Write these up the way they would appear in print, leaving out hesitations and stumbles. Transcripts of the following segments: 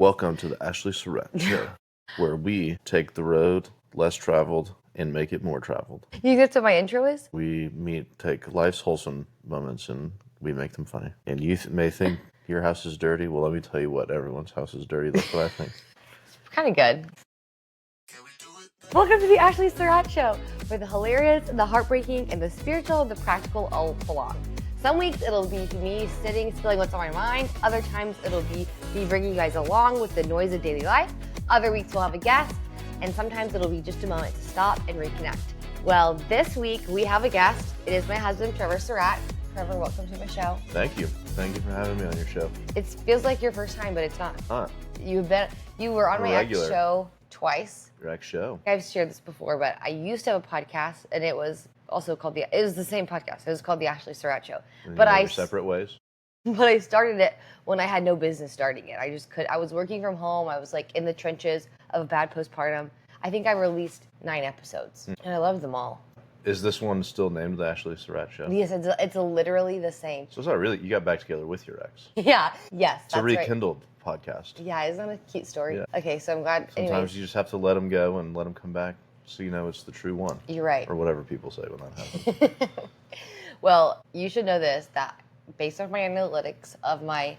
Welcome to the Ashleigh Surratt Show, where we take the road less traveled and make it more traveled. You think that's what my intro is? We take life's wholesome moments and we make them funny. And you may think your house is dirty. Well, let me tell you what, everyone's house is dirty. That's what I think. It's kind of good. Welcome to the Ashleigh Surratt Show, where the hilarious, the heartbreaking, and the spiritual and the practical all belong. Some weeks it'll be me sitting, spilling what's on my mind. Other times it'll be me bringing you guys along with the noise of daily life. Other weeks we'll have a guest, and sometimes it'll be just a moment to stop and reconnect. Well, this week we have a guest. It is my husband, Trevor Surratt. Trevor, welcome to my show. Thank you. Thank you for having me on your show. It feels like your first time, but it's not. Not. You were on my ex show twice. Your ex show. I've shared this before, but I used to have a podcast, and it was also called it was the same podcast. It was called the Ashleigh Surratt Show. But separate ways. But I started it when I had no business starting it. I was working from home. I was like in the trenches of a bad postpartum. I think I released 9 episodes, and I loved them all. Is this one still named the Ashleigh Surratt Show? Yes, it's literally the same. So it's not really, you got back together with your ex. Yeah, yes, it's a rekindled podcast. Yeah, isn't that a cute story? Yeah. Okay, so I'm glad. Sometimes you just have to let them go and let them come back so you know it's the true one. You're right. Or whatever people say when that happens. Well, you should know this, that based on my analytics of my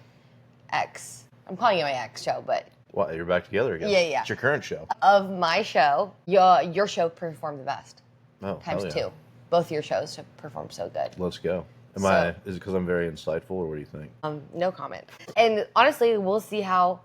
ex, I'm calling it my ex show, but... What, you're back together again? Yeah. It's your current show. Of my show, your show performed the best. Oh, times 2. Both your shows have performed so good. Let's go. Is it because I'm very insightful, or what do you think? No comment. And honestly, we'll see how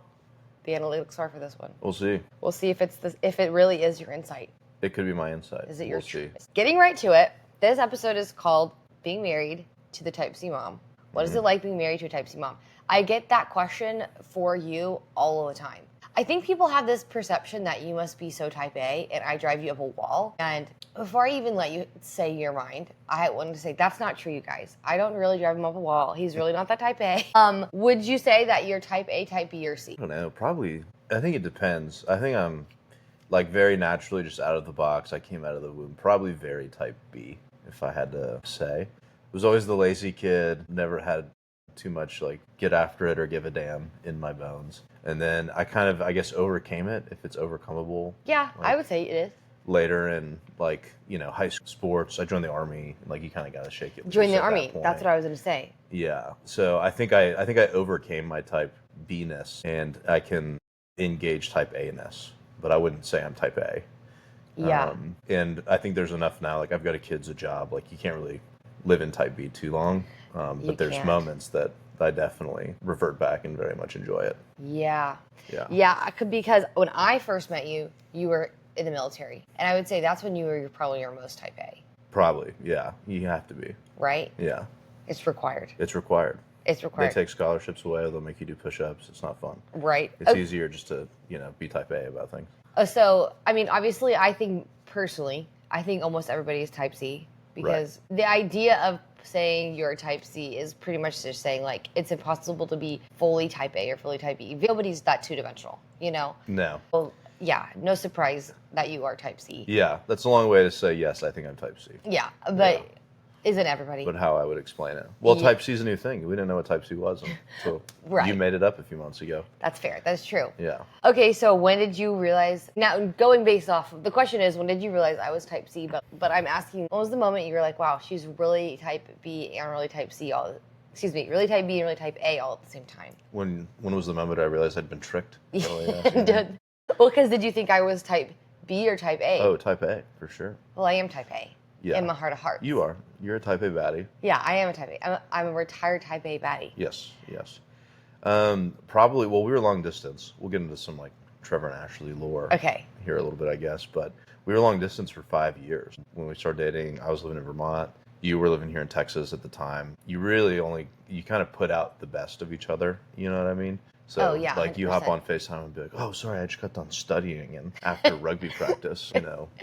the analytics are for this one. We'll see. We'll see if if it really is your insight. It could be my insight. Is it your choice? Getting right to it, this episode is called Being Married to the Type C Mom. What is it like being married to a Type C mom? I get that question for you all the time. I think people have this perception that you must be so Type A and I drive you up a wall. And before I even let you say your mind, I wanted to say that's not true, you guys. I don't really drive him up a wall. He's really not that Type A. Would you say that you're Type A, Type B, or C? I don't know. Probably. I think it depends. I think I'm like very naturally just out of the box. I came out of the womb probably very Type B, if I had to say. Was always the lazy kid, never had too much like get after it or give a damn in my bones. And then I kind of, I guess, overcame it, if it's overcomable. Yeah, like, I would say it is. Later in like, high school sports, I joined the Army. Like you kind of got to shake it. Join the Army. That's what I was going to say. Yeah. So I think I overcame my Type B-ness and I can engage Type A-ness, but I wouldn't say I'm Type A. Yeah. And I think there's enough now. Like I've got a kid's a job. Like you can't really live in Type B too long. But there's moments that I definitely revert back and very much enjoy it. Yeah. Yeah. Yeah, because when I first met you, you were in the military. And I would say that's when you were probably your most Type A. Probably, yeah. You have to be. Right? Yeah. It's required. It's required. It's required. They take scholarships away. They'll make you do push-ups. It's not fun. Right. It's easier just to, be Type A about things. So, I mean, obviously, I think almost everybody is Type C. Because the idea of saying you're Type C is pretty much just saying, like, it's impossible to be fully Type A or fully Type B. Nobody's that two-dimensional, No. Well, yeah, no surprise that you are Type C. Yeah, that's a long way to say, yes, I think I'm Type C. Yeah, but isn't everybody? But how I would explain it. Well, Type C is a new thing. We didn't know what Type C was until you made it up a few months ago. That's fair. That's true. Yeah. Okay, so when did you realize, now going based off, the question is, when did you realize I was Type C? But I'm asking, when was the moment you were like, wow, she's really Type B and really Type C really Type B and really Type A all at the same time? When was the moment I realized I'd been tricked? Well, because did you think I was Type B or Type A? Oh, Type A, for sure. Well, I am Type A. Yeah. In my heart of hearts. You are. You're a Type A baddie. Yeah, I am a Type A. I'm a retired Type A baddie. Yes. Probably, well, we were long distance. We'll get into some, like, Trevor and Ashleigh lore here a little bit, I guess. But we were long distance for 5 years. When we started dating, I was living in Vermont. You were living here in Texas at the time. You really you kind of put out the best of each other. You know what I mean? So, like, you 100%. hop on FaceTime and be like, oh, sorry, I just got done studying. And after rugby practice,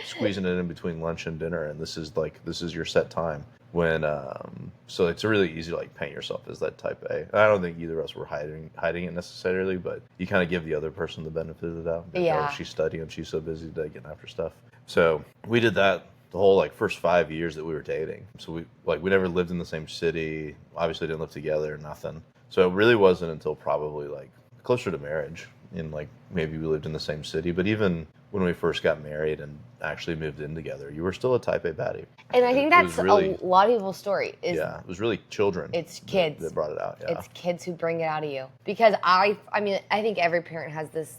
squeezing it in between lunch and dinner. And this is your set time. So it's really easy to, like, paint yourself as that Type A. I don't think either of us were hiding it necessarily, but you kind of give the other person the benefit of the doubt. Yeah. Oh, she's studying. She's so busy today getting after stuff. So we did that the whole, like, first 5 years that we were dating. So we never lived in the same city. Obviously didn't live together, nothing. So it really wasn't until probably, like, closer to marriage in like maybe we lived in the same city, but even when we first got married and actually moved in together, you were still a type A baddie. And I think that's really, a lot of people's story. Is it was really children. It's kids that brought it out. Yeah. It's kids who bring it out of you. Because I mean, I think every parent has this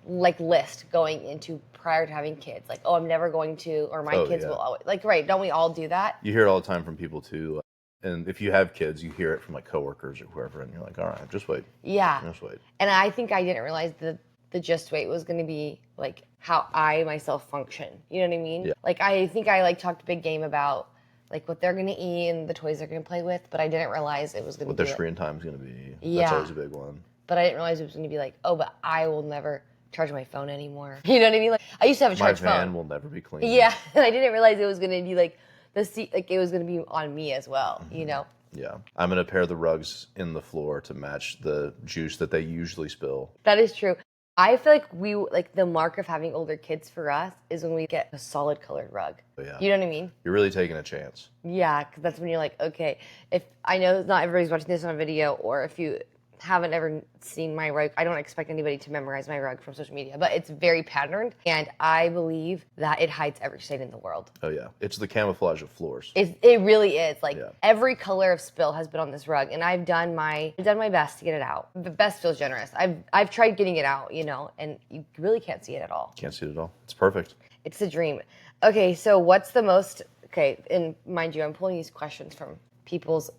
like list going into prior to having kids. Like, oh, I'm never going to, or my kids will always, like, right? Don't we all do that? You hear it all the time from people too. And if you have kids, you hear it from like coworkers or whoever, and you're like, all right, just wait. Yeah. Just wait. And I think I didn't realize the just wait was going to be like how I myself function. You know what I mean? Yeah. Like, I think I like talked a big game about like what they're going to eat and the toys they're going to play with, but I didn't realize it was going to be what their screen time is going to be. Yeah. That's always a big one. But I didn't realize it was going to be like, oh, but I will never charge my phone anymore. You know what I mean? Like, I used to have a charged phone. My van will never be clean. Yeah. And I didn't realize it was going to be like it was going to be on me as well, you know? Yeah. I'm going to pair the rugs in the floor to match the juice that they usually spill. That is true. I feel like the mark of having older kids for us is when we get a solid colored rug. Yeah. You know what I mean? You're really taking a chance. Yeah, because that's when you're like, okay, if I know not everybody's watching this on a video, or if you haven't ever seen my rug, I don't expect anybody to memorize my rug from social media, but it's very patterned, and I believe that it hides every stain in the world. Oh yeah, it's the camouflage of floors. It really is. Like, every color of spill has been on this rug, and I've done my best to get it out. The best feels generous. I've tried getting it out, you know, and you really can't see it at all. Can't see it at all. It's perfect. It's a dream. Okay, so what's the most, and mind you, I'm pulling these questions from people's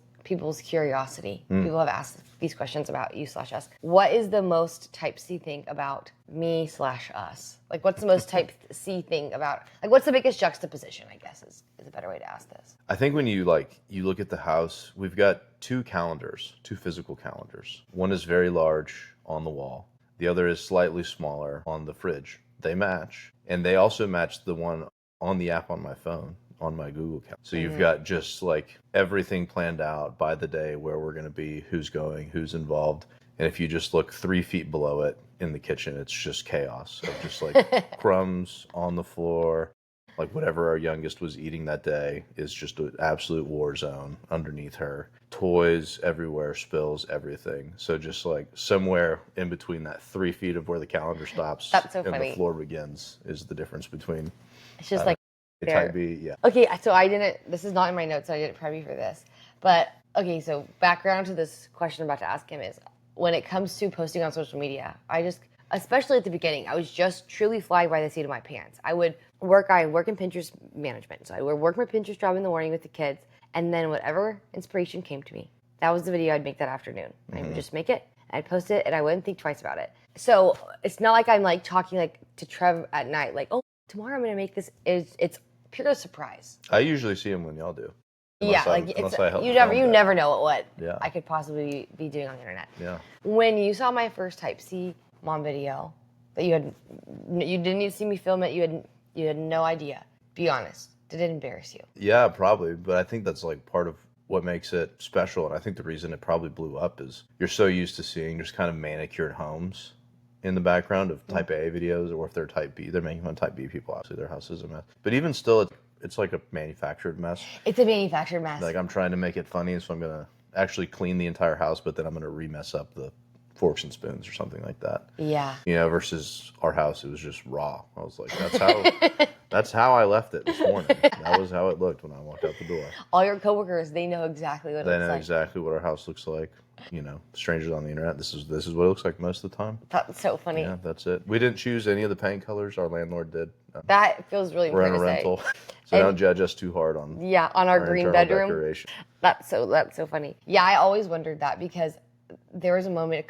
curiosity. People have asked these questions about you/us. What is the most type C thing about me/us? Like, what's the most type C thing about, like, what's the biggest juxtaposition, I guess, is a better way to ask this. I think when you look at the house, we've got two physical calendars. One is very large on the wall. The other is slightly smaller on the fridge. They match. And they also match the one on the app on my phone, on my Google account. So you've got just like everything planned out by the day, where we're going to be, who's going, who's involved. And if you just look 3 feet below it in the kitchen, it's just chaos of just like crumbs on the floor. Like whatever our youngest was eating that day is just an absolute war zone underneath her. Toys everywhere, spills, everything. So just like somewhere in between that 3 feet of where the calendar stops and the floor begins is the difference between. It's just like type B, yeah. Okay, so this is not in my notes, so I didn't prep you for this. But, okay, so background to this question I'm about to ask him is, when it comes to posting on social media, especially at the beginning, I was just truly flying by the seat of my pants. I work in Pinterest management, so I would work my Pinterest job in the morning with the kids, and then whatever inspiration came to me, that was the video I'd make that afternoon. I would just make it, I'd post it, and I wouldn't think twice about it. So it's not like I'm like talking like to Trev at night, like, oh, tomorrow I'm going to make this. It's pure surprise. I usually see them when y'all do. You never know what Yeah. I could possibly be doing on the internet. Yeah. When you saw my first Type C mom video that you didn't even see me film it, you had no idea. Be honest. Did it embarrass you? Yeah, probably. But I think that's like part of what makes it special. And I think the reason it probably blew up is you're so used to seeing just kind of manicured homes in the background of Type A videos, or if they're Type B, they're making fun of Type B people. Obviously, their house is a mess. But even still, it's like a manufactured mess. It's a manufactured mess. Like, I'm trying to make it funny, so I'm going to actually clean the entire house, but then I'm going to re-mess up the forks and spoons or something like that. Yeah. You know, versus our house, it was just raw. I was like, that's how I left it this morning. That was how it looked when I walked out the door. All your coworkers, they know exactly what it looks like. They know exactly what our house looks like. You know, strangers on the internet, this is what it looks like most of the time. That's so funny. Yeah, that's it. We didn't choose any of the paint colors. Our landlord did. That feels really We're in a important rental, so don't judge us too hard on our green bedroom. Decoration. That's so funny. Yeah, I always wondered that, because there was a moment,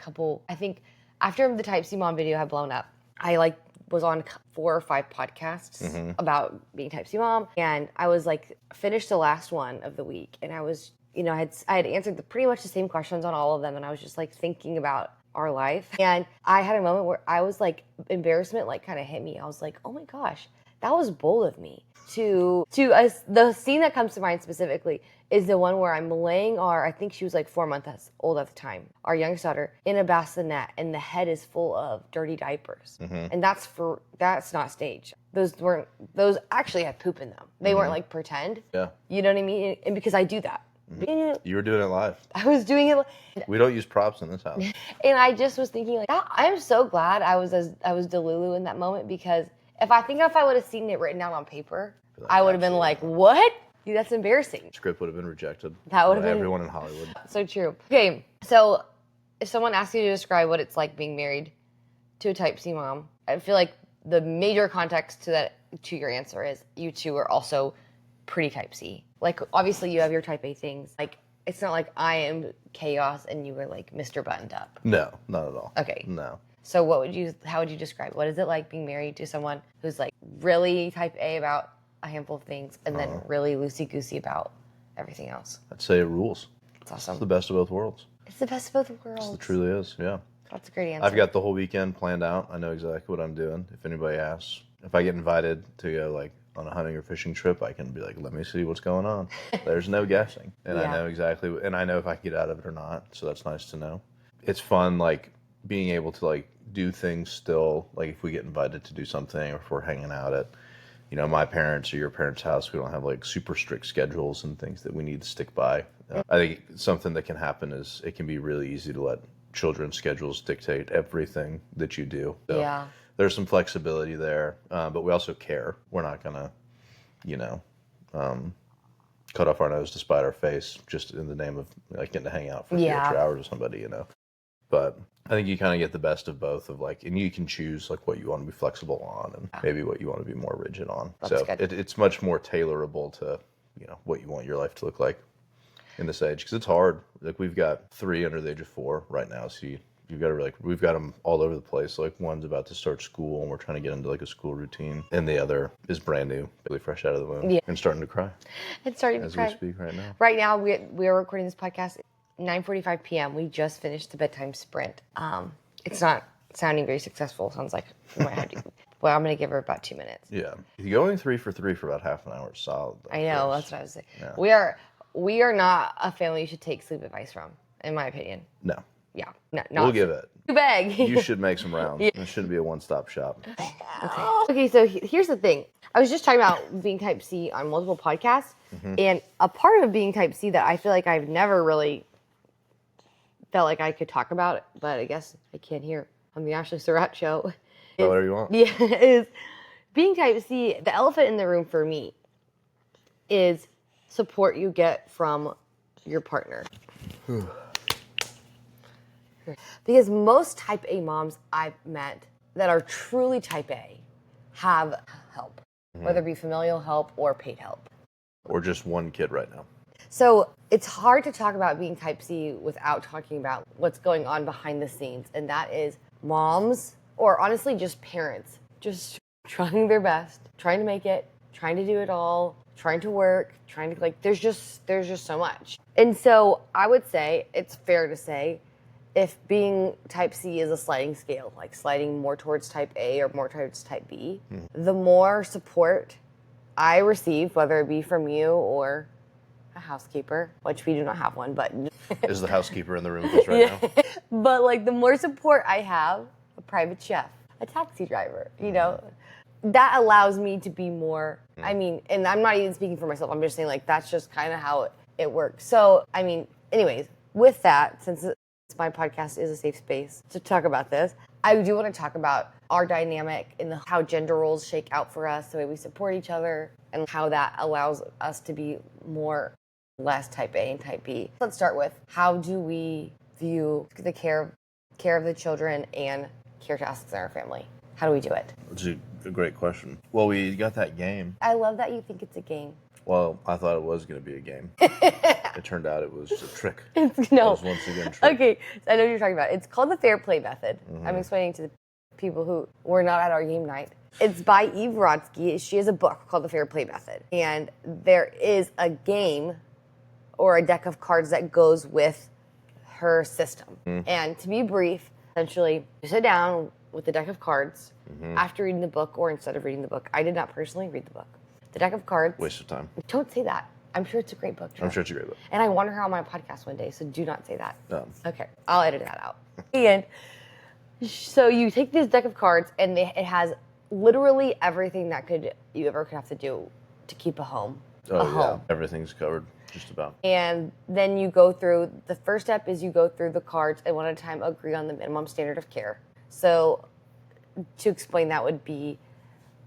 I think after the Type C mom video had blown up, I was on 4 or 5 podcasts about being Type C mom, and I was finished the last one of the week, and I was, I had answered pretty much the same questions on all of them, and I was just thinking about our life, and I had a moment where I was embarrassment kind of hit me. I was like, oh my gosh, that was bold of me. The scene that comes to mind specifically is the one where I'm laying I think she was 4 months old at the time, our youngest daughter, in a bassinet, and the head is full of dirty diapers. And that's not staged. Those actually had poop in them. They weren't pretend. Yeah. You know what I mean? And because I do that. You were doing it live. I was doing it. We don't use props in this house. And I just was thinking, like, I'm so glad I was Delulu in that moment, because if I would have seen it written down on paper, Like, I would have been like, what? Dude, that's embarrassing. Script would have been rejected. That would have been everyone in Hollywood. So true. Okay, so if someone asks you to describe what it's like being married to a type C mom, I feel like the major context to your answer is you two are also pretty type C. Like, obviously you have your type A things. Like, it's not like I am chaos and you were like Mr. Buttoned Up. No, not at all. Okay. No. So how would you describe it? What is it like being married to someone who's like really type A about a handful of things and then really loosey-goosey about everything else? I'd say it rules. It's awesome. It's the best of both worlds. It's the best of both worlds. It truly is, yeah. That's a great answer. I've got the whole weekend planned out. I know exactly what I'm doing. If anybody asks, if I get invited to go like on a hunting or fishing trip, I can be like, let me see what's going on. There's no guessing. And I know exactly, and I know if I can get out of it or not. So that's nice to know. It's fun, like being able to like do things still, like if we get invited to do something or if we're hanging out at, you know, my parents' or your parents' house, we don't have like super strict schedules and things that we need to stick by. I think something that can happen is it can be really easy to let children's schedules dictate everything that you do. So yeah. There's some flexibility there, but we also care. We're not going to, you know, cut off our nose to spite our face just in the name of like getting to hang out for 3 extra hours with somebody, you know. But I think you kind of get the best of both of like, and you can choose like what you want to be flexible on and maybe what you want to be more rigid on. That's so good. It's much more tailorable to, you know, what you want your life to look like in this age. Because it's hard. Like we've got 3 under the age of 4 right now. So you've got to like, we've got them all over the place. Like one's about to start school and we're trying to get into like a school routine. And the other is brand new, really fresh out of the womb and starting to cry. It's starting to cry. As we speak right now. Right now, we are recording this podcast 9:45 p.m. We just finished the bedtime sprint. It's not sounding very successful. Sounds like we might have to. Well, I'm going to give her about 2 minutes. Yeah. Going 3 for 3 for about half an hour is solid. I know. That's what I was saying. Yeah. We are not a family you should take sleep advice from, in my opinion. No. Yeah. No, We'll give it. Too big. You should make some rounds. It shouldn't be a one-stop shop. Okay, so here's the thing. I was just talking about being type C on multiple podcasts, and a part of being type C that I feel like I've never really felt like I could talk about it, but I guess I can here on the Ashleigh Surratt Show. Whatever you want. Yeah, is being type C, the elephant in the room for me is support you get from your partner. Because most type A moms I've met that are truly type A have help, whether it be familial help or paid help. Or just one kid right now. So it's hard to talk about being type C without talking about what's going on behind the scenes. And that is moms, or honestly just parents, just trying their best, trying to make it, trying to do it all, trying to work, trying to like, there's just so much. And so I would say it's fair to say if being type C is a sliding scale, like sliding more towards type A or more towards type B, the more support I receive, whether it be from you or a housekeeper, which we do not have one, but Is the housekeeper in the room with us right now? but like the more support I have, a private chef, a taxi driver, you know, that allows me to be more, I mean, and I'm not even speaking for myself, I'm just saying like that's just kind of how it works. So, I mean, anyways, with that, since my podcast is a safe space to talk about this, I do want to talk about our dynamic and how gender roles shake out for us, the way we support each other, and how that allows us to be less type A and type B. Let's start with, how do we view the care of the children and care tasks in our family? How do we do it? That's a great question. Well, we got that game. I love that you think it's a game. Well, I thought it was going to be a game. It turned out it was a trick. No. It was once again a trick. Okay, so I know what you're talking about. It's called the fair play method. I'm explaining to the people who were not at our game night. It's by Eve Rodsky. She has a book called The Fair Play Method. And there is a game or a deck of cards that goes with her system. And to be brief, essentially, you sit down with the deck of cards after reading the book or instead of reading the book. I did not personally read the book. The deck of cards. Waste of time. Don't say that. I'm sure it's a great book. I'm sure it's a great book. And I want her on my podcast one day, so do not say that. Okay. I'll edit that out. And so you take this deck of cards, and it has literally everything that you ever could have to do to keep a home. Oh, yeah. Everything's covered. Just about. And then you go through, the first step is you go through the cards and one at a time agree on the minimum standard of care. So to explain that would be,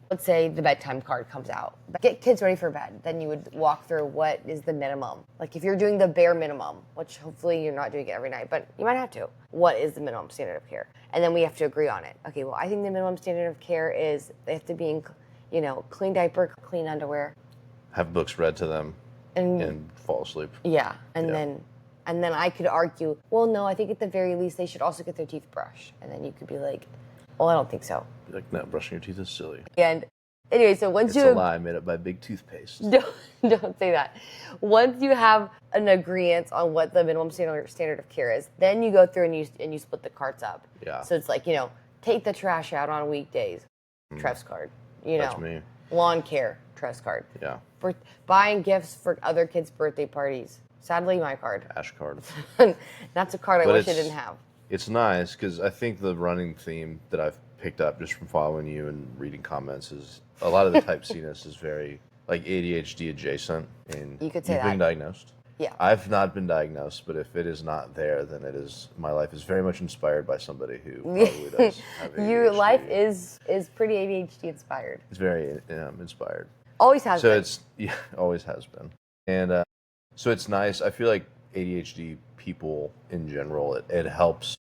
let's say the bedtime card comes out. Get kids ready for bed. Then you would walk through what is the minimum. Like if you're doing the bare minimum, which hopefully you're not doing it every night, but you might have to. What is the minimum standard of care? And then we have to agree on it. Okay, well, I think the minimum standard of care is they have to be in, clean diaper, clean underwear. Have books read to them and fall asleep. Yeah, and then I could argue, well, no, I think at the very least they should also get their teeth brushed. And then you could be like, well, I don't think so. Be like, no, brushing your teeth is silly. And anyway, so once it's a lie made up by big toothpaste. Don't say that. Once you have an agreement on what the minimum standard of care is, then you go through and you split the cards up. Yeah. So it's like, take the trash out on weekdays, Trev's card. That's me. Lawn care, Trev's card. Yeah. For buying gifts for other kids' birthday parties. Sadly, my card. Ash card. That's a card I wish I didn't have. It's nice because I think the running theme that I've picked up just from following you and reading comments is a lot of the type C-ness is very like ADHD adjacent. And you could say you've been diagnosed. Yeah. I've not been diagnosed, but if it is not there, then my life is very much inspired by somebody who probably does have ADHD. Your life is pretty ADHD inspired. It's very inspired. Always has been. Always has been. And so it's nice. I feel like ADHD people in general, it helps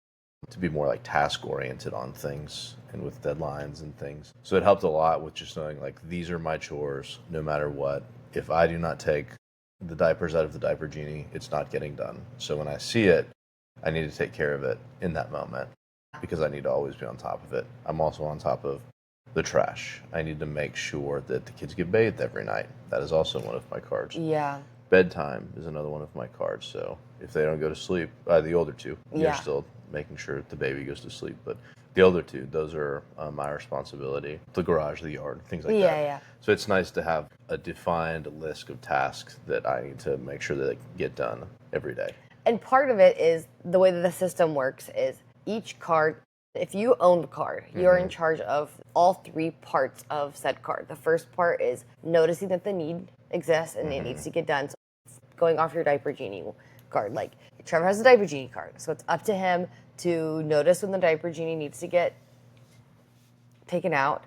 to be more like task oriented on things and with deadlines and things. So it helped a lot with just knowing like these are my chores no matter what. If I do not take the diapers out of the diaper genie, it's not getting done. So when I see it, I need to take care of it in that moment because I need to always be on top of it. I'm also on top of the trash. I need to make sure that the kids get bathed every night. That is also one of my cards. Yeah. Bedtime is another one of my cards. So if they don't go to sleep, the older two, you're still making sure the baby goes to sleep. But the older two, those are my responsibility. The garage, the yard, things like that. Yeah. So it's nice to have a defined list of tasks that I need to make sure that they get done every day. And part of it is the way that the system works is each card, if you own the card, you're in charge of all three parts of said card. The first part is noticing that the need exists and it needs to get done. So going off your diaper genie card, like Trevor has a diaper genie card, so it's up to him to notice when the diaper genie needs to get taken out,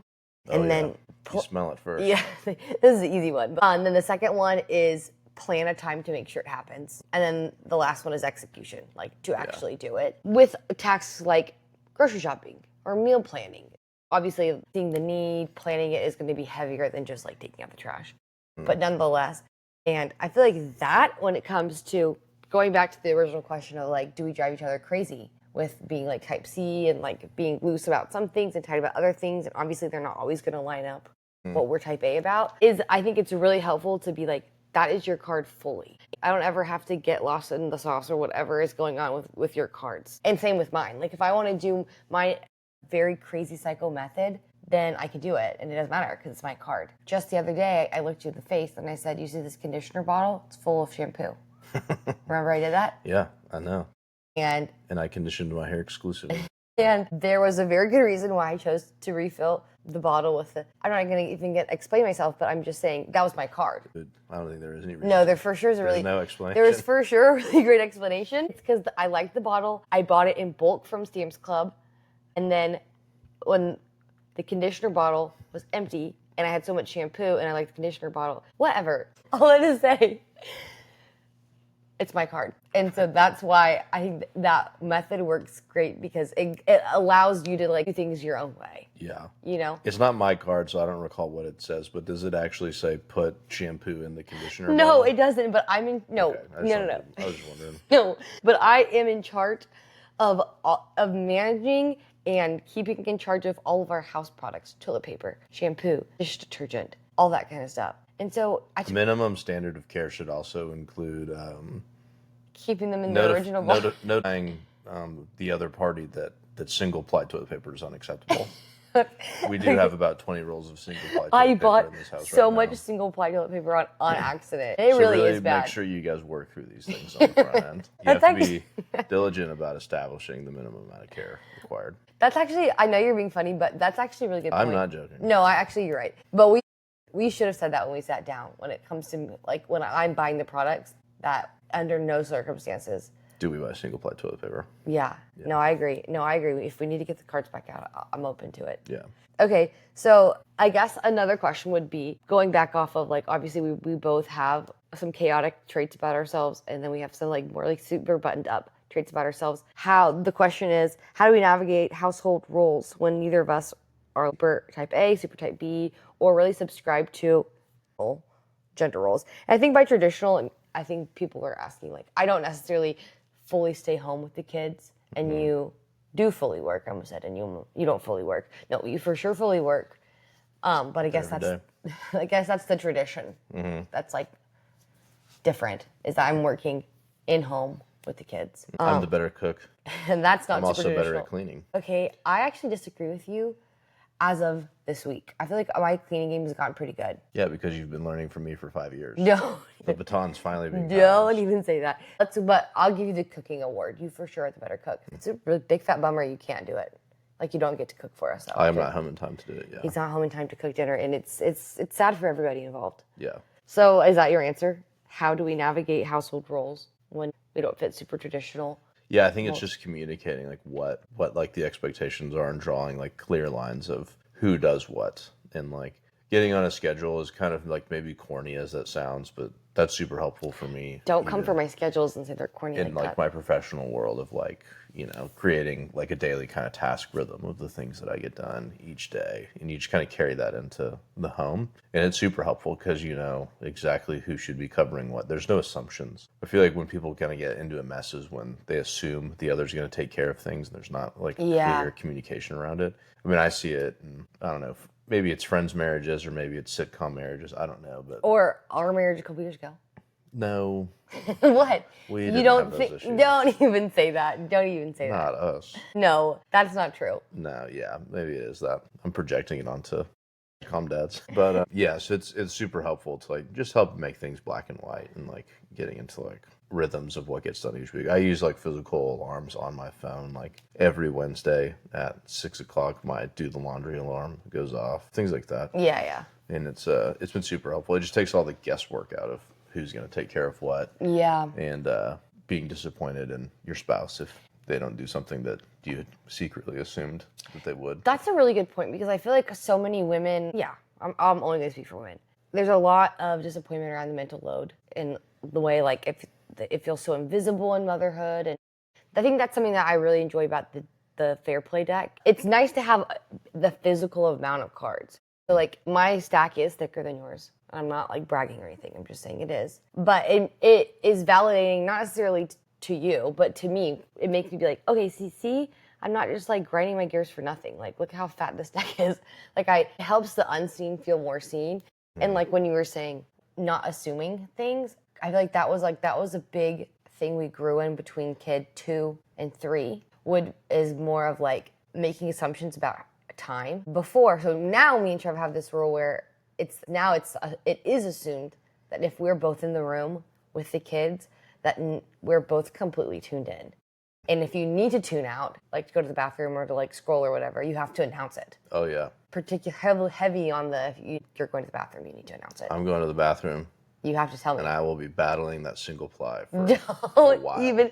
and then you smell it first. Yeah, this is the easy one. And then the second one is plan a time to make sure it happens, and then the last one is execution, like to actually do it with tasks like grocery shopping or meal planning. Obviously, seeing the need, planning it is going to be heavier than just like taking out the trash, but nonetheless. And I feel like that when it comes to going back to the original question of like, do we drive each other crazy with being like type C and like being loose about some things and tight about other things? And obviously they're not always going to line up what we're type A about. I think it's really helpful to be like, that is your card fully. I don't ever have to get lost in the sauce or whatever is going on with your cards. And same with mine. Like if I want to do my very crazy psycho method, then I can do it, and it doesn't matter because it's my card. Just the other day, I looked you in the face and I said, you see this conditioner bottle? It's full of shampoo. Remember I did that? Yeah, I know. And I conditioned my hair exclusively. And there was a very good reason why I chose to refill the bottle with the, I'm not going to even explain myself, but I'm just saying that was my card. I don't think there is any reason. No, there for sure is There's no explanation. There is for sure a really great explanation. It's because I liked the bottle. I bought it in bulk from Sam's Club. And then when the conditioner bottle was empty and I had so much shampoo and I liked the conditioner bottle, whatever. All that is say, it's my card. And so that's why I think that method works great because it allows you to like do things your own way. Yeah. You know? It's not my card, so I don't recall what it says, but does it actually say put shampoo in the conditioner No, bottle? it doesn't, but I'm in, no, Okay, no. I was just wondering. No, but I am in charge of managing and keeping in charge of all of our house products, toilet paper, shampoo, dish detergent, all that kind of stuff. And so minimum standard of care should also include keeping them in the original bottle. Notifying the other party that single ply toilet paper is unacceptable. We do have about 20 rolls of single ply toilet paper in this house so right much now. single ply toilet paper on accident. It So really is bad. Make sure you guys work through these things on the front end. You have to be diligent about establishing the minimum amount of care required. That's actually, I know you're being funny, but that's actually a really good point. I'm not joking. No, actually you're right. But we should have said that when we sat down. When it comes to like when I'm buying the products, that under no circumstances. Do we buy single-ply toilet paper? Yeah. No, I agree. If we need to get the cards back out, I'm open to it. Yeah. Okay, so I guess another question would be, going back off of, like, obviously we both have some chaotic traits about ourselves, and then we have some like more like super buttoned up traits about ourselves. The question is, how do we navigate household roles when neither of us are super type A, super type B, or really subscribe to gender roles? And I think by traditional, I think people are asking, like, I don't necessarily fully stay home with the kids, and you do fully work. I almost said, and you don't fully work. No, you for sure fully work. But I guess that's the tradition. That's like different, is that I'm working in home with the kids. I'm the better cook. And that's not I'm super also traditional. better at cleaning. Okay, I actually disagree with you as of this week. I feel like my cleaning game has gotten pretty good. Yeah, because you've been learning from me for 5 years. No. The baton's finally being Don't passed. even say that. But I'll give you the cooking award. You for sure are the better cook. It's a really big fat bummer you can't do it. Like, you don't get to cook for us. I am not home in time to do it, yeah. He's not home in time to cook dinner, and it's sad for everybody involved. Yeah. So is that your answer? How do we navigate household roles when we don't fit super traditional? Yeah, I think it's just communicating like what like the expectations are and drawing like clear lines of who does what, and like getting on a schedule is kind of like maybe corny as that sounds, but that's super helpful for me. Don't come for my schedules and say they're corny in like that. my professional world of like, you know, creating like a daily kind of task rhythm of the things that I get done each day, and you just kind of carry that into the home, and it's super helpful because you know exactly who should be covering what. There's no assumptions. I feel like when people kind of get into a mess is when they assume the other's going to take care of things, and there's not like clear communication around it. I mean, I see it, and I don't know, maybe it's friends' marriages or maybe it's sitcom marriages. I don't know, but or our marriage a couple years ago. No. What? We you don't have those issues. Don't even say that. Don't even say that. Not us. No, that's not true. No, yeah, maybe it is that. I'm projecting it onto calm dads. But yes, it's super helpful to like just help make things black and white and like getting into like rhythms of what gets done each week. I use like physical alarms on my phone. Like every Wednesday at 6 o'clock, my do the laundry alarm goes off. Things like that. Yeah. And it's been super helpful. It just takes all the guesswork out of who's going to take care of what. Yeah. And being disappointed in your spouse if they don't do something that you had secretly assumed that they would. That's a really good point, because I feel like so many women, I'm only going to speak for women. There's a lot of disappointment around the mental load and the way like it feels so invisible in motherhood. And I think that's something that I really enjoy about the Fair Play deck. It's nice to have the physical amount of cards. So like my stack is thicker than yours. I'm not like bragging or anything. I'm just saying it is. But it is validating, not necessarily to you, but to me. It makes me be like, okay, see, I'm not just like grinding my gears for nothing. Like, look how fat this deck is. Like, it helps the unseen feel more seen. And like when you were saying not assuming things, I feel like that was a big thing we grew in between kid 2 and 3. Is more of like making assumptions about time before. So now me and Trev have this rule where it is assumed that if we're both in the room with the kids, that we're both completely tuned in. And if you need to tune out, like to go to the bathroom or to like scroll or whatever, you have to announce it. Oh yeah. Particularly heavy on if you're going to the bathroom, you need to announce it. I'm going to the bathroom. You have to tell me. And I will be battling that single ply for a while. Even.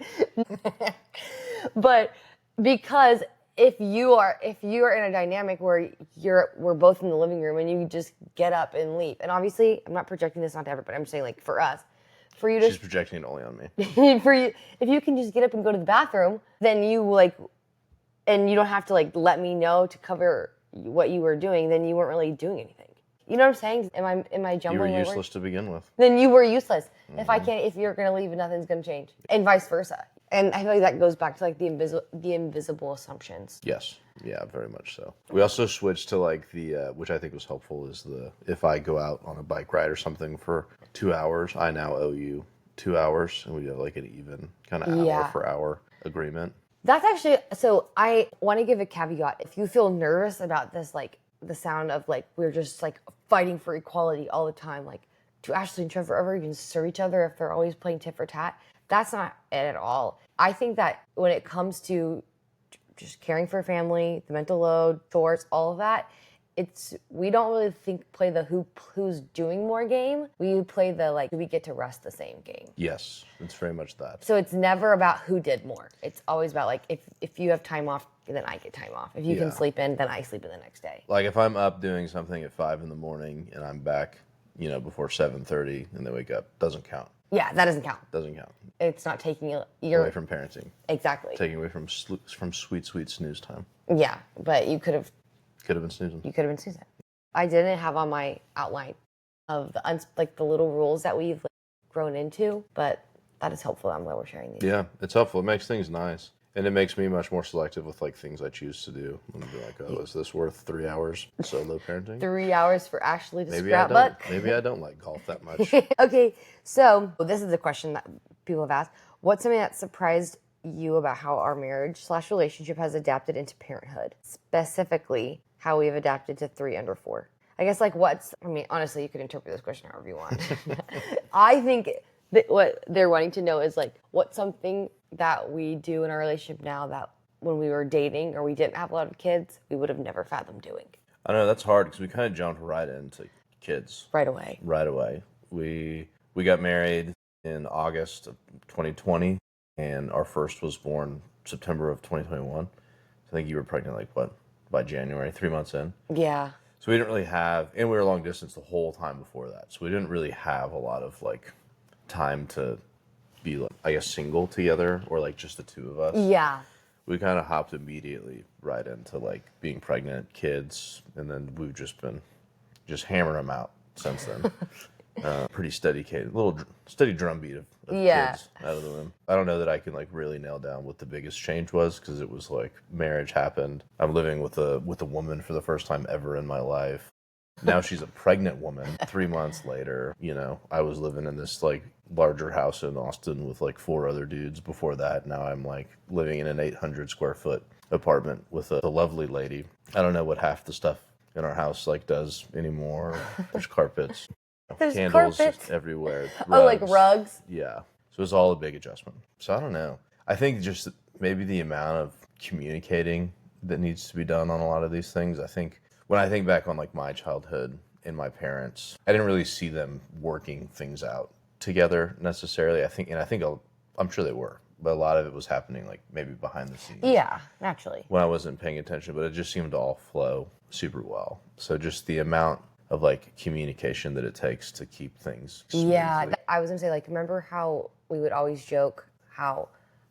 But because if you are in a dynamic where we're both in the living room and you just get up and leave, and obviously I'm not projecting this onto everybody, I'm just saying like for us, for you to She's projecting it only on me. if you can just get up and go to the bathroom, then you like, and you don't have to like let me know to cover what you were doing, then you weren't really doing anything. You know what I'm saying? Am I jumbling? You were useless to begin with. Then you were useless. Mm-hmm. If you're gonna leave, nothing's gonna change, and vice versa. And I feel like that goes back to like the invisible assumptions. Yes. Yeah, very much so. We also switched to like the, which I think was helpful, is if I go out on a bike ride or something for 2 hours, I now owe you 2 hours, and we have like an even kind of hour for hour agreement. That's actually, so I want to give a caveat. If you feel nervous about this, like the sound of like, we're just like fighting for equality all the time, like do Ashleigh and Trevor ever even serve each other if they're always playing tit for tat? That's not it at all. I think that when it comes to just caring for a family, the mental load, chores, all of that, we don't really play the who's doing more game. We play the like, do we get to rest the same game? Yes, it's very much that. So it's never about who did more. It's always about like, if you have time off, then I get time off. If you can sleep in, then I sleep in the next day. Like if I'm up doing something at 5 a.m. and I'm back, before 7:30 and they wake up, doesn't count. Yeah, that doesn't count. Doesn't count. It's not taking your away from parenting. Exactly. Taking away from sweet snooze time. Yeah, but you could have been snoozing. You could have been snoozing. I didn't have on my outline of the little rules that we've grown into, but that is helpful. I'm glad we're sharing these. Yeah, it's helpful. It makes things nice. And it makes me much more selective with things I choose to do. I'm gonna be like, oh, is this worth 3 hours solo parenting? 3 hours for Ashleigh to scrapbook? Maybe I don't like golf that much. Okay, so this is a question that people have asked. What's something that surprised you about how our marriage/relationship has adapted into parenthood? Specifically, how we've adapted to 3 under 4. I guess honestly, you could interpret this question however you want. I think that what they're wanting to know is what's something that we do in our relationship now that when we were dating or we didn't have a lot of kids, we would have never fathomed doing. I know that's hard because we kind of jumped right into kids. Right away. Right away. We got married in August of 2020, and our first was born September of 2021. I think you were pregnant by January, 3 months in. Yeah. So we didn't really have, and we were long distance the whole time before that. So we didn't really have a lot of time to be single together or just the two of us. Yeah. We kind of hopped immediately right into being pregnant, kids, and then we've just been hammering them out since then. Pretty steady steady drumbeat of kids out of the womb. I don't know that I can really nail down what the biggest change was because it was marriage happened. I'm living with a woman for the first time ever in my life. Now she's a pregnant woman. 3 months later, I was living in this larger house in Austin with 4 other dudes before that. Now I'm living in an 800 square foot apartment with a lovely lady. I don't know what half the stuff in our house does anymore. There's carpets. There's candles carpets everywhere. Rugs. Oh, rugs? Yeah. So it's all a big adjustment. So I don't know. I think just maybe the amount of communicating that needs to be done on a lot of these things. I think when I think back on my childhood and my parents, I didn't really see them working things out together necessarily. I'm sure they were, but a lot of it was happening maybe behind the scenes. Yeah, naturally. When I wasn't paying attention, but it just seemed to all flow super well. So just the amount of communication that it takes to keep things smoothly. Yeah, I was gonna say remember how we would always joke how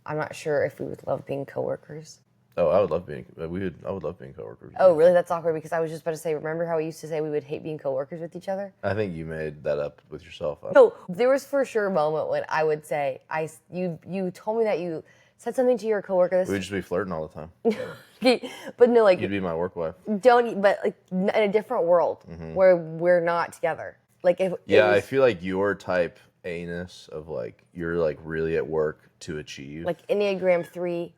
I'm not sure if we would love being coworkers. Oh, I would love being coworkers. Oh, really? That's awkward because I was just about to say, remember how we used to say we would hate being coworkers with each other? I think you made that up with yourself. No, there was for sure a moment when I would say, you told me that you said something to your coworker. We'd just be flirting all the time. Okay, but no, You'd be my work wife. But in a different world where we're not together. I feel your type A-ness of you're really at work to achieve. Enneagram 3.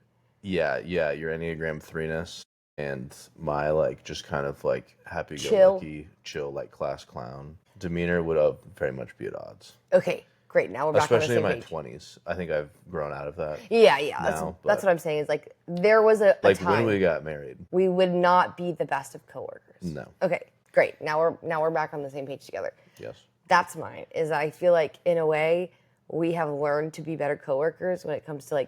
Yeah, your Enneagram 3-ness and my just kind of happy-go-lucky, chill class clown demeanor would very much be at odds. Okay, great. Now we're back Especially on the same in my 20s. I think I've grown out of that. Yeah. Now, that's what I'm saying is there was a time when we got married, we would not be the best of coworkers. No. Okay, great. Now we're back on the same page together. Yes. That's mine. Is I feel in a way we have learned to be better coworkers when it comes to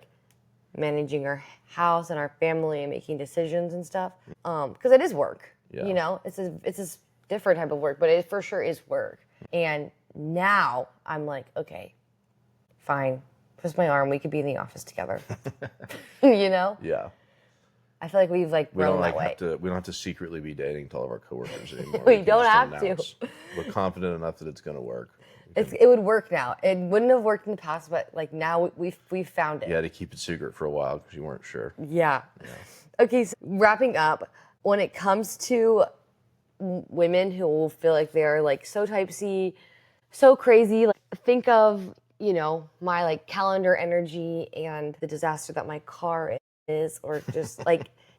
managing our house and our family and making decisions and stuff. Because it is work. Yeah. It's a different type of work, but it for sure is work. And now I'm okay, fine. Twist my arm. We could be in the office together. Yeah. I feel we've grown that way. We don't have to secretly be dating to all of our coworkers anymore. We don't have to. We're confident enough that it's going to work. It would work now. It wouldn't have worked in the past, but now we've found it. You had to keep it secret for a while because you weren't sure. Yeah. Okay, so wrapping up, when it comes to women who will feel they're so type C, so crazy, think of, my calendar energy and the disaster that my car is, or just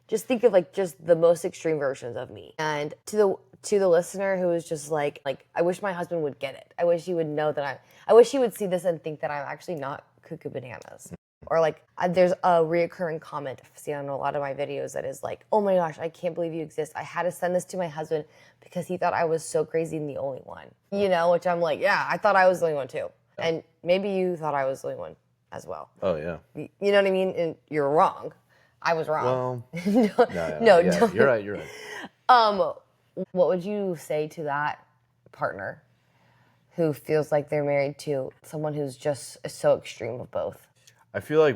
just think of just the most extreme versions of me. And to the listener who is just I wish my husband would get it. I wish he would know that I wish he would see this and think that I'm actually not cuckoo bananas. Or like there's a reoccurring comment I see on a lot of my videos that is like, oh my gosh, I can't believe you exist. I had to send this to my husband because he thought I was so crazy and the only one. You know, which I'm like, yeah, I thought I was the only one too. And maybe you thought I was the only one as well. Oh, yeah. You know what I mean? And you're wrong. I was wrong. Well, no, you're right. You're right. What would you say to that partner who feels like they're married to someone who's just so extreme of both? I feel like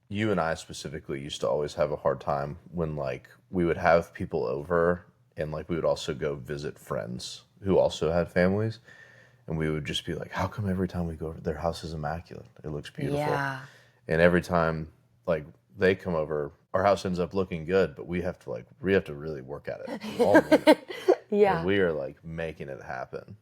you and I specifically used to always have a hard time when like we would have people over and like we would also go visit friends who also had families. And we would just be like, how come every time we go over, their house is immaculate? It looks beautiful. Yeah. And every time like they come over, our house ends up looking good, but we have to really work at it all morning. Yeah. And we are like making it happen.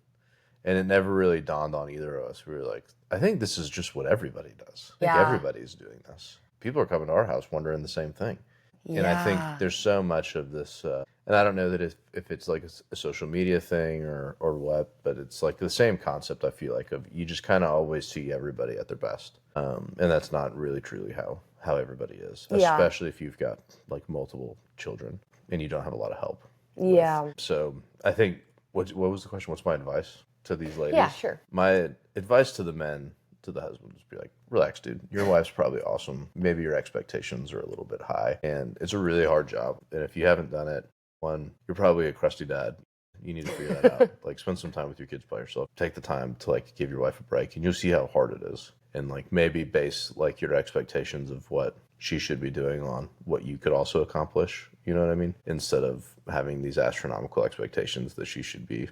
And it never really dawned on either of us. We were like, I think this is just what everybody does. I think everybody's doing this. People are coming to our house wondering the same thing. Yeah. And I think there's so much of this, and I don't know that if it's like a social media thing or what, but it's like the same concept, I feel like, of you just kind of always see everybody at their best. And that's not really truly how everybody is, especially if you've got like multiple children and you don't have a lot of help. Yeah. So I think, what was the question? What's my advice to these ladies? Yeah, sure. My advice to the men, to the husbands, would be like, relax, dude. Your wife's probably awesome. Maybe your expectations are a little bit high, and it's a really hard job. And if you haven't done it, one, you're probably a crusty dad. You need to figure that out. Like, spend some time with your kids by yourself. Take the time to like give your wife a break, and you'll see how hard it is. And like maybe base like your expectations of what she should be doing on what you could also accomplish. You know what I mean? Instead of having these astronomical expectations that she should be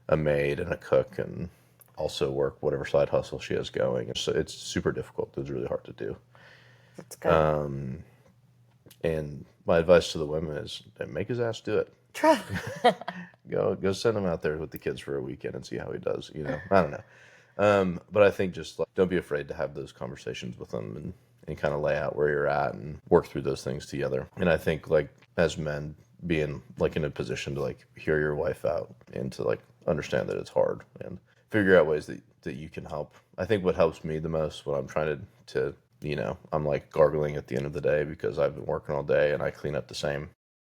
a maid and a cook and also work whatever side hustle she has going. So it's super difficult. It's really hard to do. That's good. And my advice to the women is make his ass do it. Try. Go send him out there with the kids for a weekend and see how he does. You know, I don't know. But I think just like, don't be afraid to have those conversations with them and kind of lay out where you're at and work through those things together. And I think like as men, being like in a position to like hear your wife out and to like understand that it's hard and figure out ways that you can help. I think what helps me the most when I'm trying to you know, I'm like gargling at the end of the day because I've been working all day and I clean up the same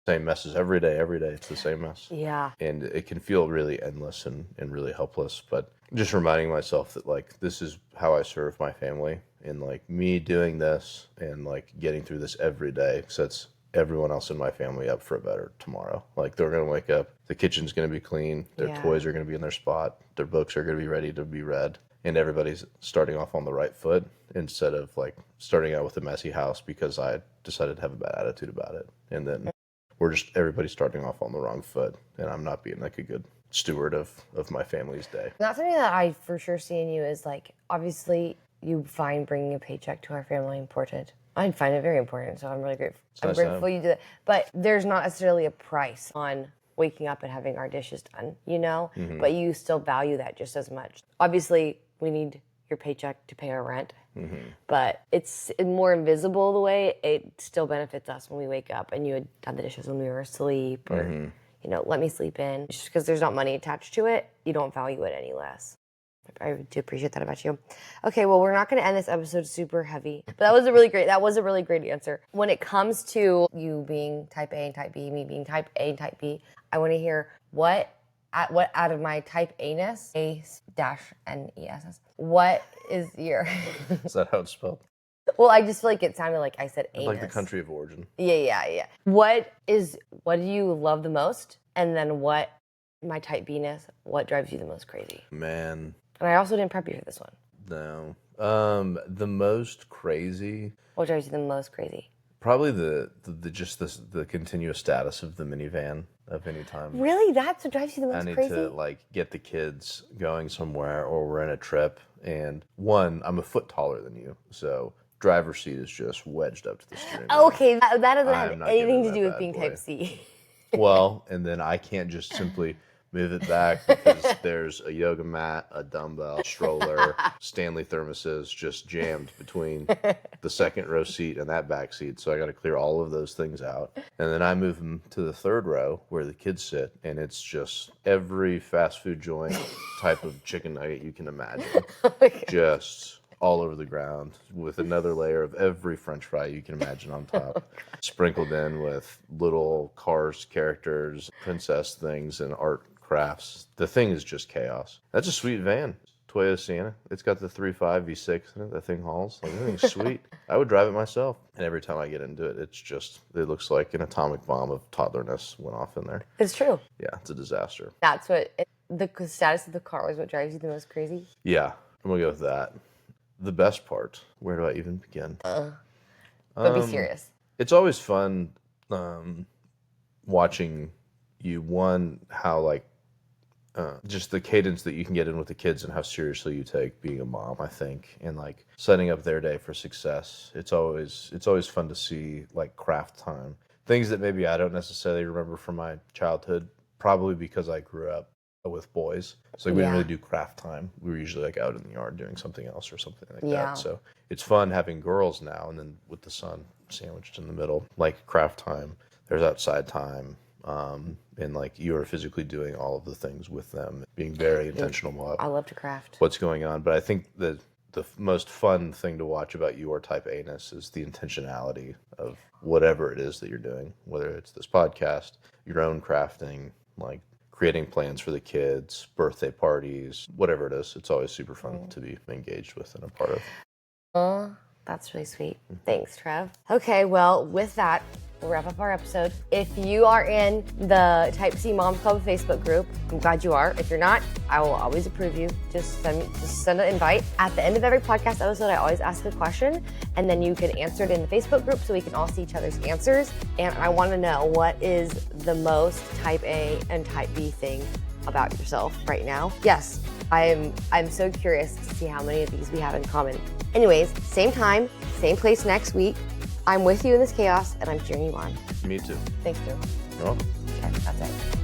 messes every day. It's the same mess. Yeah. And it can feel really endless and really helpless, but just reminding myself that like this is how I serve my family, and like me doing this and like getting through this every day sets everyone else in my family up for a better tomorrow. Like they're going to wake up, the kitchen's going to be clean, their toys are going to be in their spot, their books are going to be ready to be read, and everybody's starting off on the right foot instead of like starting out with a messy house because I decided to have a bad attitude about it. And then everybody's starting off on the wrong foot, and I'm not being like a good steward of my family's day. That's something that I for sure see in you is like, obviously you find bringing a paycheck to our family important. I find it very important, so I'm really grateful. I'm grateful you do that. But there's not necessarily a price on waking up and having our dishes done, you know? Mm-hmm. But you still value that just as much. Obviously, we need your paycheck to pay our rent, but it's more invisible the way it still benefits us when we wake up and you had done the dishes when we were asleep or, you know, let me sleep in. Just because there's not money attached to it, you don't value it any less. I do appreciate that about you. Okay, well, we're not going to end this episode super heavy, but that was a really great answer. When it comes to you being type A and type B, me being type A and type B, I want to hear what out of my type A-ness, A-N-E-S-S, what is your... Is that how it's spelled? Well, I just feel like it sounded like I said anus. Like the country of origin. Yeah. What do you love the most? And then what, my type B-ness, what drives you the most crazy? Man... And I also didn't prep you for this one. No. The most crazy. What drives you the most crazy? Probably the continuous status of the minivan of any time. Really? That's what drives you the most crazy? I need to like get the kids going somewhere or we're in a trip, and one, I'm a foot taller than you, so driver's seat is just wedged up to the steering wheel. Okay, that doesn't have anything to do with being type C. Well, and then I can't just simply move it back because there's a yoga mat, a dumbbell, stroller, Stanley thermoses just jammed between the second row seat and that back seat. So I got to clear all of those things out. And then I move them to the third row where the kids sit, and it's just every fast food joint type of chicken nugget you can imagine. Just all over the ground with another layer of every French fry you can imagine on top, sprinkled in with little cars, characters, princess things, and art crafts. The thing is just chaos. That's a sweet van. Toyota Sienna. It's got the 3.5 V6 in it. That thing hauls. Like, everything's sweet. I would drive it myself. And every time I get into it, it looks like an atomic bomb of toddlerness went off in there. It's true. Yeah, it's a disaster. That's the status of the car is what drives you the most crazy? Yeah, I'm going to go with that. The best part. Where do I even begin? But be serious. It's always fun watching you, how like, just the cadence that you can get in with the kids and how seriously you take being a mom, I think, and like setting up their day for success. It's always fun to see like craft time, things that maybe I don't necessarily remember from my childhood, probably because I grew up with boys. So like, we didn't really do craft time. We were usually like out in the yard doing something else or something like that. So it's fun having girls now, and then with the son sandwiched in the middle, like craft time. There's outside time. And like you are physically doing all of the things with them, being very intentional about I love to craft. what's going on. But I think the most fun thing to watch about your type A-ness is the intentionality of whatever it is that you're doing, whether it's this podcast, your own crafting, like creating plans for the kids, birthday parties, whatever it is. It's always super fun to be engaged with and a part of. Oh, that's really sweet. Thanks, Trev. Okay, well, with that, we'll wrap up our episode. If you are in the Type C Mom Club Facebook group, I'm glad you are. If you're not, I will always approve you. Just send an invite. At the end of every podcast episode, I always ask a question, and then you can answer it in the Facebook group so we can all see each other's answers. And I want to know, what is the most Type A and Type B thing about yourself right now? Yes, I'm so curious to see how many of these we have in common. Anyways, same time, same place next week. I'm with you in this chaos, and I'm cheering you on. Me too. Thank you. You're welcome. Okay, that's it.